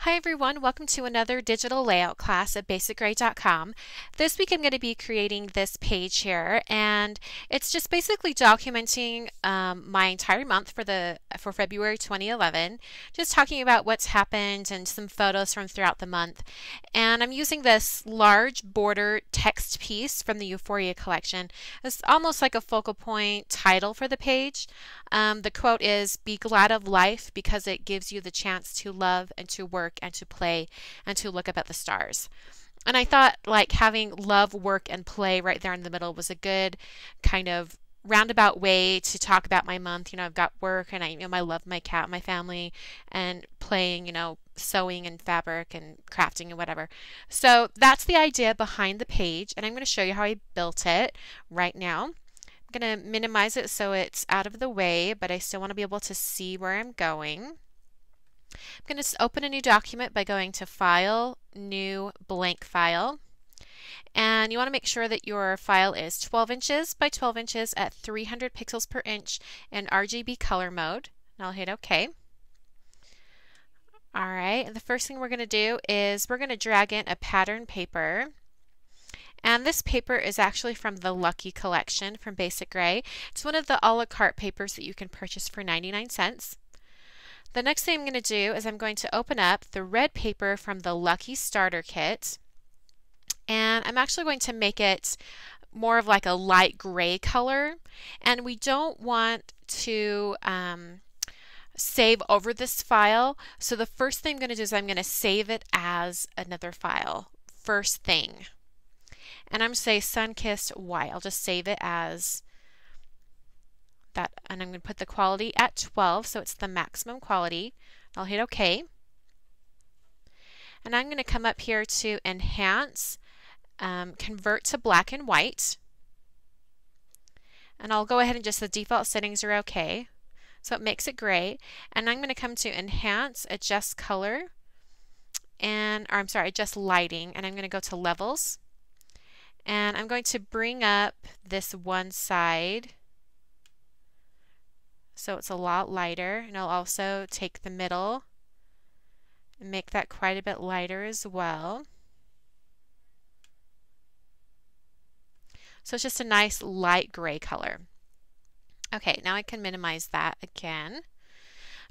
Hi everyone, welcome to another digital layout class at basicgrey.com. This week I'm going to be creating this page here, and it's just basically documenting my entire month for February 2011, just talking about what's happened and some photos from throughout the month. And I'm using this large border text piece from the Euphoria collection. It's almost like a focal point title for the page. The quote is, "Be glad of life because it gives you the chance to love and to work and to play and to look up at the stars." And I thought like having love, work, and play right there in the middle was a good kind of roundabout way to talk about my month. I've got work and I love my cat, my family, and playing, sewing and fabric and crafting and whatever. So that's the idea behind the page, and I'm going to show you how I built it right now. I'm going to minimize it so it's out of the way, but I still want to be able to see where I'm going. I'm going to open a new document by going to File, New, Blank File. And you want to make sure that your file is 12 inches by 12 inches at 300 pixels per inch in RGB color mode. And I'll hit OK. Alright, and the first thing we're going to do is we're going to drag in a pattern paper. And this paper is actually from the Lucky collection from Basic Grey. It's one of the a la carte papers that you can purchase for 99 cents. The next thing I'm going to do is I'm going to open up the red paper from the Lucky Starter Kit. And I'm actually going to make it more of like a light gray color. And we don't want to save over this file. So the first thing I'm going to do is I'm going to save it as another file. First thing. And I'm going to say Sunkissed White. I'll just save it as that, and I'm going to put the quality at 12, so it's the maximum quality. I'll hit OK. And I'm going to come up here to Enhance, Convert to Black and White. And I'll go ahead and just the default settings are OK. So it makes it gray. And I'm going to come to Enhance, Adjust Color, Adjust Lighting, and I'm going to go to Levels. And I'm going to bring up this one side so it's a lot lighter, and I'll also take the middle and make that quite a bit lighter as well. So it's just a nice light gray color. Okay, now I can minimize that again.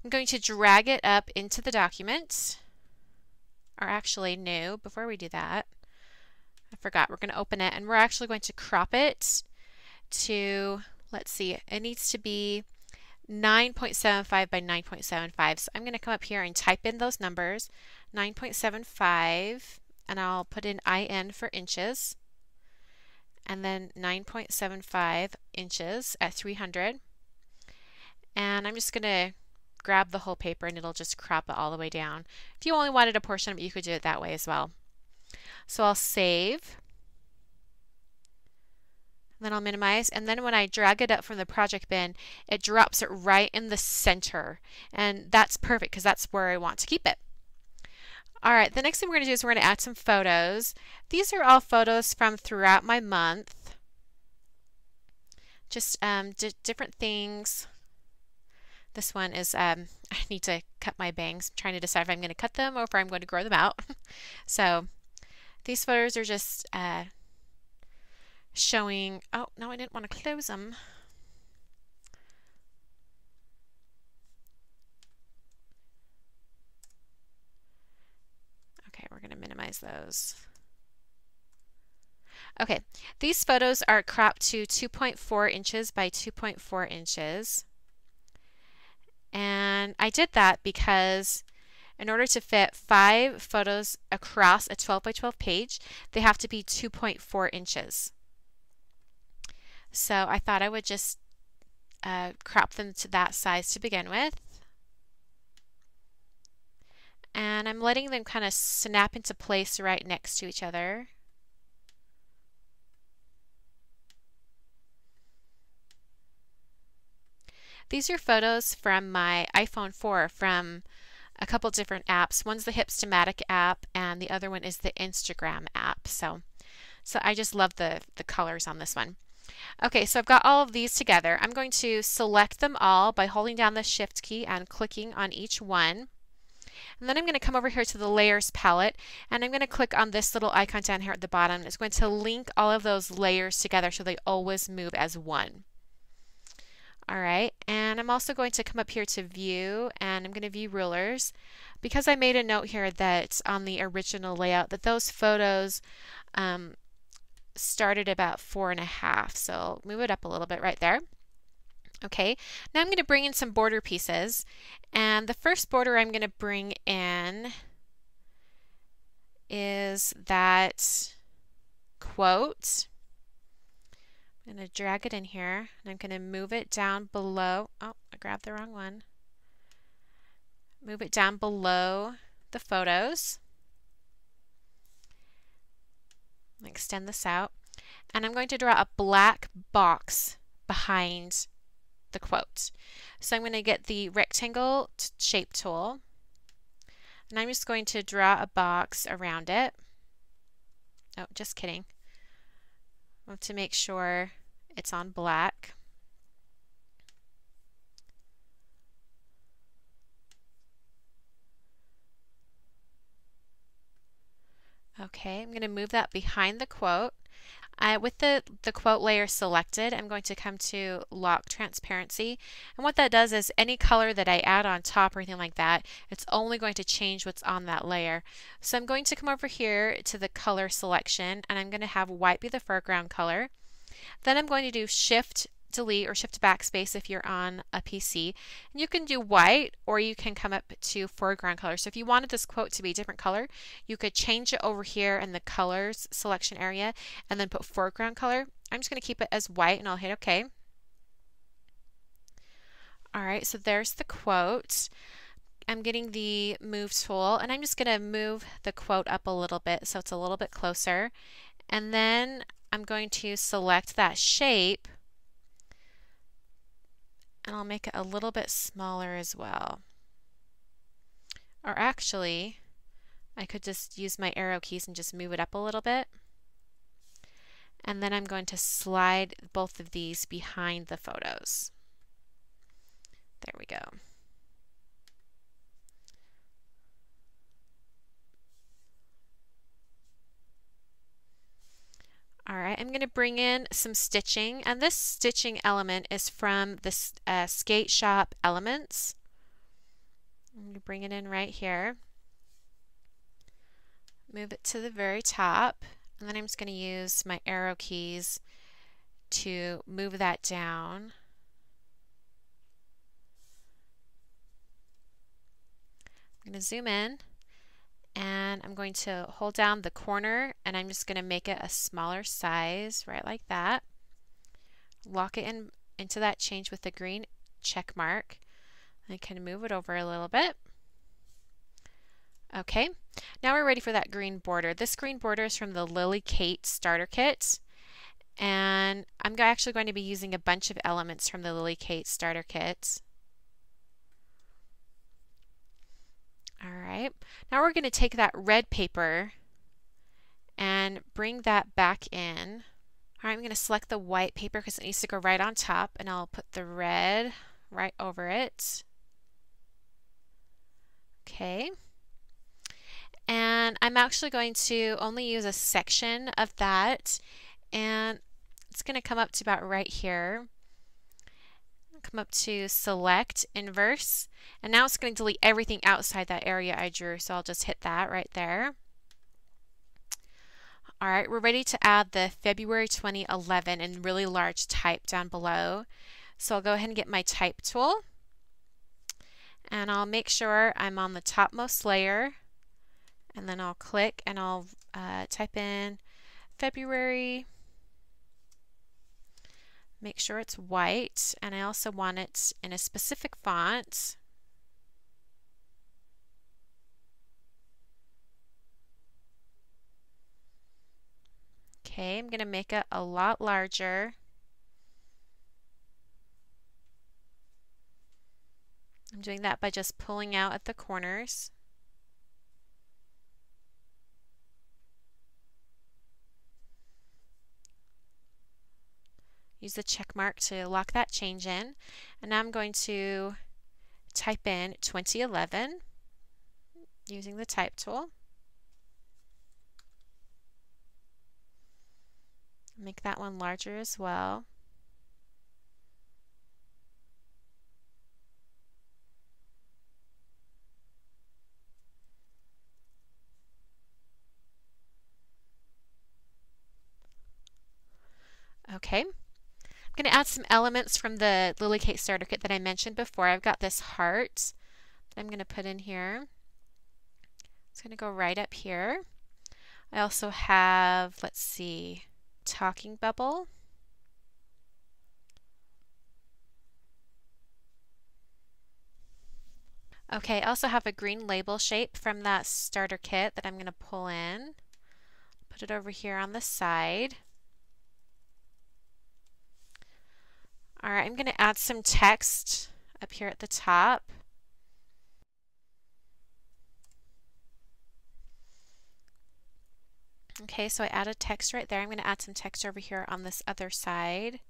I'm going to drag it up into the document, or actually no, before we do that, I forgot, we're going to open it and we're actually going to crop it to, let's see, it needs to be 9.75 by 9.75. So I'm going to come up here and type in those numbers, 9.75, and I'll put in IN for inches, and then 9.75 inches at 300. And I'm just going to grab the whole paper and it'll just crop it all the way down. If you only wanted a portion of it, you could do it that way as well. So I'll save, then I'll minimize, and then when I drag it up from the project bin, it drops it right in the center, and that's perfect because that's where I want to keep it. Alright, the next thing we're going to do is we're going to add some photos. These are all photos from throughout my month, just different things. This one is, I need to cut my bangs. I'm trying to decide if I'm going to cut them or if I'm going to grow them out. So these photos are just showing, oh no, I didn't want to close them. Okay, we're going to minimize those. Okay, these photos are cropped to 2.4 inches by 2.4 inches. And I did that because in order to fit 5 photos across a 12 by 12 page, they have to be 2.4 inches. So I thought I would just crop them to that size to begin with. And I'm letting them kind of snap into place right next to each other. These are photos from my iPhone 4 from a couple different apps. One's the Hipstamatic app and the other one is the Instagram app. So I just love the colors on this one. Okay, so I've got all of these together. I'm going to select them all by holding down the Shift key and clicking on each one. And then I'm going to come over here to the layers palette, and I'm going to click on this little icon down here at the bottom. It's going to link all of those layers together so they always move as one. Alright, and I'm also going to come up here to view, and I'm going to view rulers. Because I made a note here that on the original layout that those photos started about 4.5, so move it up a little bit right there. Okay, now I'm going to bring in some border pieces, and the first border I'm going to bring in is that quote. I'm going to drag it in here, and I'm going to move it down below. Oh, I grabbed the wrong one. Move it down below the photos. Extend this out, and I'm going to draw a black box behind the quote. So I'm going to get the rectangle shape tool, and I'm just going to draw a box around it. Oh, just kidding. I want to make sure it's on black. Okay, I'm going to move that behind the quote. With the quote layer selected, I'm going to come to lock transparency, and what that does is any color that I add on top or anything like that, it's only going to change what's on that layer. So I'm going to come over here to the color selection, and I'm going to have white be the foreground color. Then I'm going to do Shift Delete or Shift Backspace if you're on a PC. And you can do white, or you can come up to foreground color. So if you wanted this quote to be a different color, you could change it over here in the colors selection area and then put foreground color. I'm just going to keep it as white, and I'll hit OK. Alright, so there's the quote. I'm getting the move tool, and I'm just going to move the quote up a little bit so it's a little bit closer. And then I'm going to select that shape, and I'll make it a little bit smaller as well. Or actually, I could just use my arrow keys and just move it up a little bit. And then I'm going to slide both of these behind the photos. There we go. Alright, I'm going to bring in some stitching, and this stitching element is from this Skate Shop Elements. I'm going to bring it in right here. Move it to the very top, and then I'm just going to use my arrow keys to move that down. I'm going to zoom in, and I'm going to hold down the corner, and I'm just going to make it a smaller size, right like that. Lock it into that change with the green check mark. I can move it over a little bit. Okay, now we're ready for that green border. This green border is from the Lily Kate starter kit, and I'm actually going to be using a bunch of elements from the Lily Kate starter kit. Alright, now we're going to take that red paper and bring that back in. Alright, I'm going to select the white paper because it needs to go right on top, and I'll put the red right over it. Okay. And I'm actually going to only use a section of that, and it's going to come up to about right here. Come up to select inverse, and now it's going to delete everything outside that area I drew, so I'll just hit that right there. Alright, we're ready to add the February 2011 in really large type down below. So I'll go ahead and get my type tool, and I'll make sure I'm on the topmost layer, and then I'll click and I'll type in February. Make sure it's white, and I also want it in a specific font. Okay, I'm going to make it a lot larger. I'm doing that by just pulling out at the corners. Use the check mark to lock that change in. And now I'm going to type in 2011. using the type tool. Make that one larger as well. Okay. I'm going to add some elements from the Lily Cake Starter Kit that I mentioned before. I've got this heart that I'm going to put in here. It's going to go right up here. I also have, let's see, talking bubble. Okay, I also have a green label shape from that starter kit that I'm going to pull in. Put it over here on the side. Alright, I'm going to add some text up here at the top. Okay, so I added text right there. I'm going to add some text over here on this other side.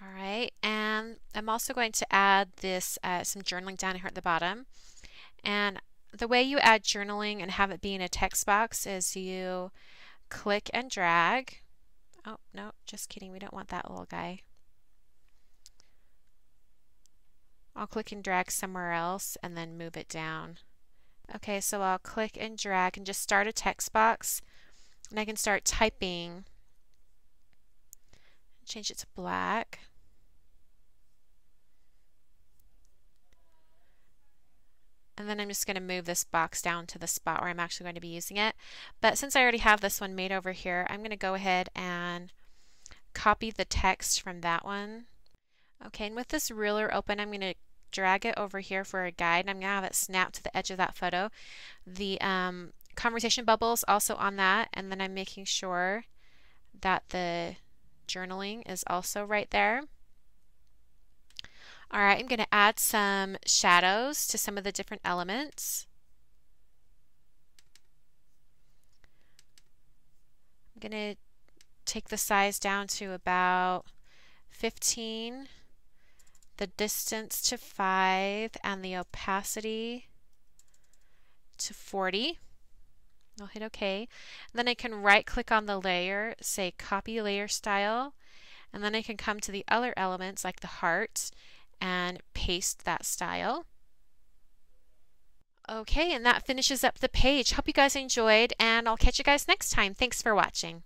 Alright, and I'm also going to add this some journaling down here at the bottom. And the way you add journaling and have it be in a text box is you click and drag. Oh, no, just kidding. We don't want that little guy. I'll click and drag somewhere else and then move it down. Okay, so I'll click and drag and just start a text box. And I can start typing. Change it to black. And then I'm just going to move this box down to the spot where I'm actually going to be using it. But since I already have this one made over here, I'm going to go ahead and copy the text from that one. Okay, and with this ruler open, I'm going to drag it over here for a guide, and I'm going to have it snap to the edge of that photo. The conversation bubbles also on that, and then I'm making sure that the journaling is also right there. Alright, I'm going to add some shadows to some of the different elements. I'm going to take the size down to about 15, the distance to 5, and the opacity to 40. I'll hit OK. Then I can right click on the layer, say copy layer style, and then I can come to the other elements like the heart and paste that style. Okay, and that finishes up the page. Hope you guys enjoyed, and I'll catch you guys next time. Thanks for watching.